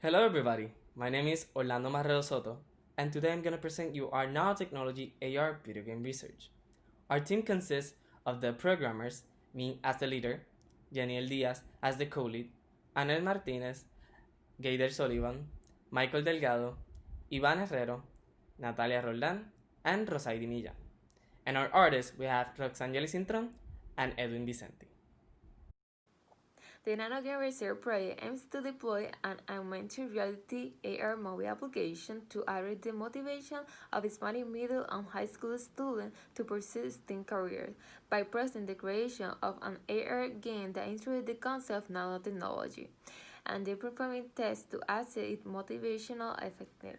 Hello everybody, my name is Orlando Marrero Soto, and today I'm going to present you our nanotechnology AR video game research. Our team consists of the programmers, me as the leader, Janiel Diaz as the co-lead, Anel Martinez, Gaider Sullivan, Michael Delgado, Ivan Herrero, Natalia Roldán, and Rosaidi Milla. And our artists we have Roxangeli Cintron and Edwin Vicente. The NanoGame Research project aims to deploy an augmented reality AR mobile application to address the motivation of Hispanic middle and high school students to pursue STEM careers by presenting the creation of an AR game that introduces the concept of nanotechnology, and the performing tests to assess its motivational effectiveness.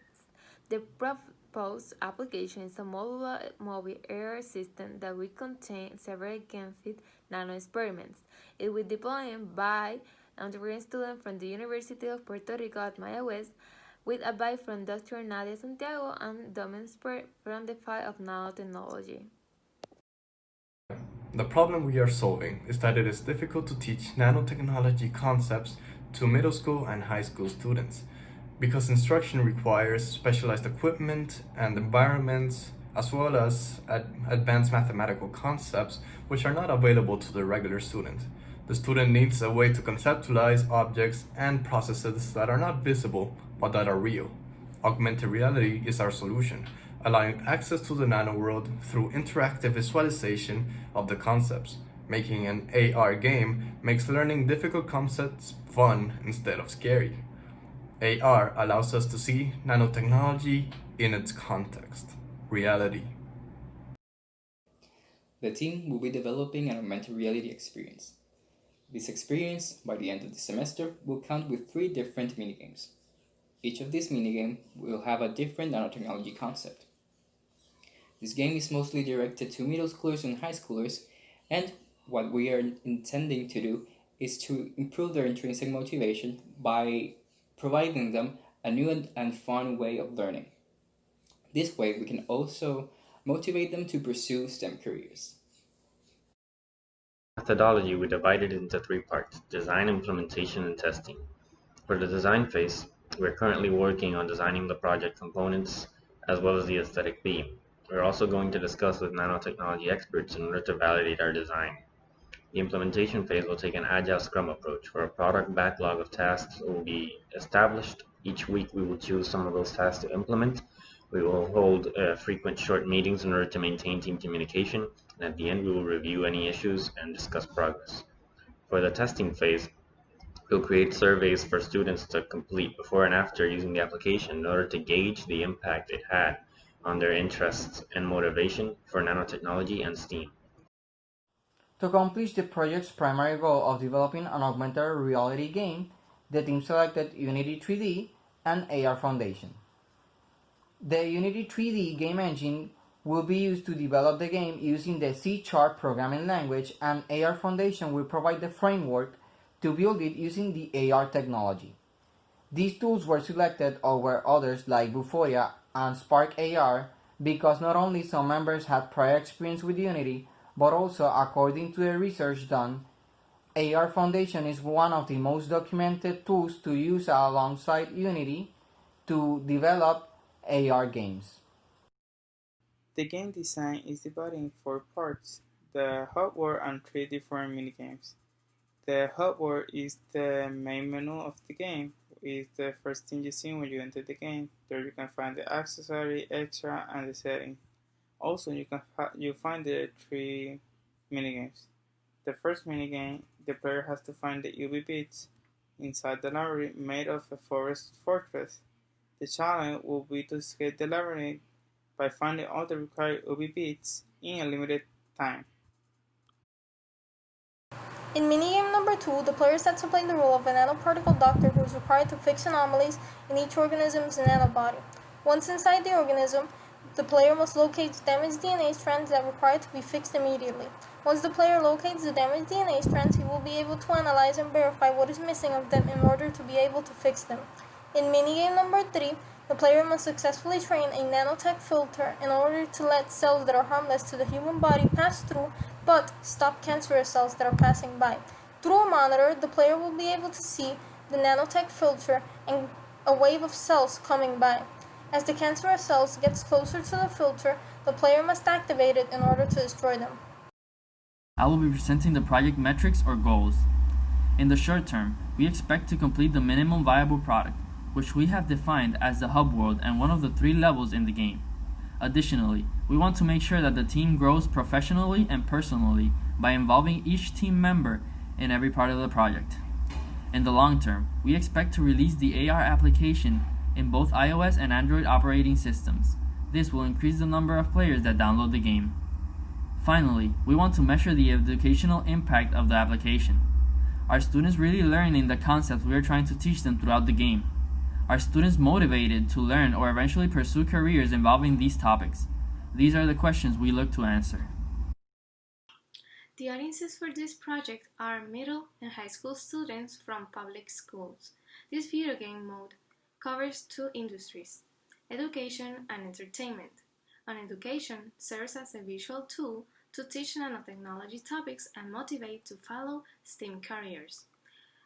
The proposed application is a modular mobile AR system that will contain several game-fit nano experiments. It will be deployed by undergraduate students from the University of Puerto Rico at Maya West, with advice from Dr. Nadia Santiago and Domen Spur from the Field of Nanotechnology. The problem we are solving is that it is difficult to teach nanotechnology concepts to middle school and high school students because instruction requires specialized equipment and environments as well as advanced mathematical concepts which are not available to the regular student. The student needs a way to conceptualize objects and processes that are not visible but that are real. Augmented reality is our solution, allowing access to the nano world through interactive visualization of the concepts. Making an AR game makes learning difficult concepts fun instead of scary. AR allows us to see nanotechnology in its context, reality. The team will be developing an augmented reality experience. This experience, by the end of the semester, will count with 3 different minigames. Each of these minigames will have a different nanotechnology concept. This game is mostly directed to middle schoolers and high schoolers, and what we are intending to do is to improve their intrinsic motivation by providing them a new and fun way of learning. This way, we can also motivate them to pursue STEM careers. Methodology, we divided it into 3 parts: design, implementation, and testing. For the design phase, we're currently working on designing the project components as well as the aesthetic theme. We're also going to discuss with nanotechnology experts in order to validate our design. The implementation phase will take an agile scrum approach where a product backlog of tasks will be established. Each week we will choose some of those tasks to implement. We will hold frequent short meetings in order to maintain team communication, and at the end we will review any issues and discuss progress. For the testing phase, we'll create surveys for students to complete before and after using the application in order to gauge the impact it had on their interests and motivation for nanotechnology and STEAM. To accomplish the project's primary goal of developing an augmented reality game, the team selected Unity 3D and AR Foundation. The Unity 3D game engine will be used to develop the game using the C# programming language, and AR Foundation will provide the framework to build it using the AR technology. These tools were selected over others like Vuforia and Spark AR because not only some members had prior experience with Unity, but also, according to the research done, AR Foundation is one of the most documented tools to use alongside Unity to develop AR games. The game design is divided in 4 parts: the hardware and 3 different minigames. The hardware is the main menu of the game. It's the first thing you see when you enter the game. There you can find the accessory, extra, and the setting. Also, you find the 3 minigames. The first minigame, the player has to find the UV bits inside the library made of a forest fortress. The challenge will be to escape the labyrinth by finding all the required UV bits in a limited time. In minigame number 2, the player is set to play the role of a nanoparticle doctor who is required to fix anomalies in each organism's nanobody. Once inside the organism, the player must locate damaged DNA strands that require to be fixed immediately. Once the player locates the damaged DNA strands, he will be able to analyze and verify what is missing of them in order to be able to fix them. In minigame number 3, the player must successfully train a nanotech filter in order to let cells that are harmless to the human body pass through, but stop cancerous cells that are passing by. Through a monitor, the player will be able to see the nanotech filter and a wave of cells coming by. As the cancerous cells gets closer to the filter, the player must activate it in order to destroy them. I will be presenting the project metrics or goals. In the short term, we expect to complete the minimum viable product, which we have defined as the hub world and one of the 3 levels in the game. Additionally, we want to make sure that the team grows professionally and personally by involving each team member in every part of the project. In the long term, we expect to release the AR application in both iOS and Android operating systems. This will increase the number of players that download the game. Finally, we want to measure the educational impact of the application. Are students really learning the concepts we are trying to teach them throughout the game? Are students motivated to learn or eventually pursue careers involving these topics? These are the questions we look to answer. The audiences for this project are middle and high school students from public schools. This video game mode covers 2 industries, education and entertainment. On education serves as a visual tool to teach nanotechnology topics and motivate to follow STEM careers.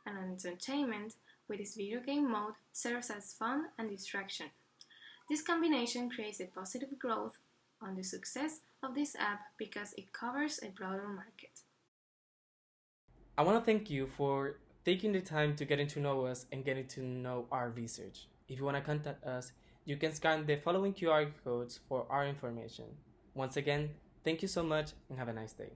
And on entertainment, with this video game mode, serves as fun and distraction. This combination creates a positive growth on the success of this app because it covers a broader market. I want to thank you for taking the time to getting to know us and getting to know our research. If you want to contact us, you can scan the following QR codes for our information. Once again, thank you so much and have a nice day.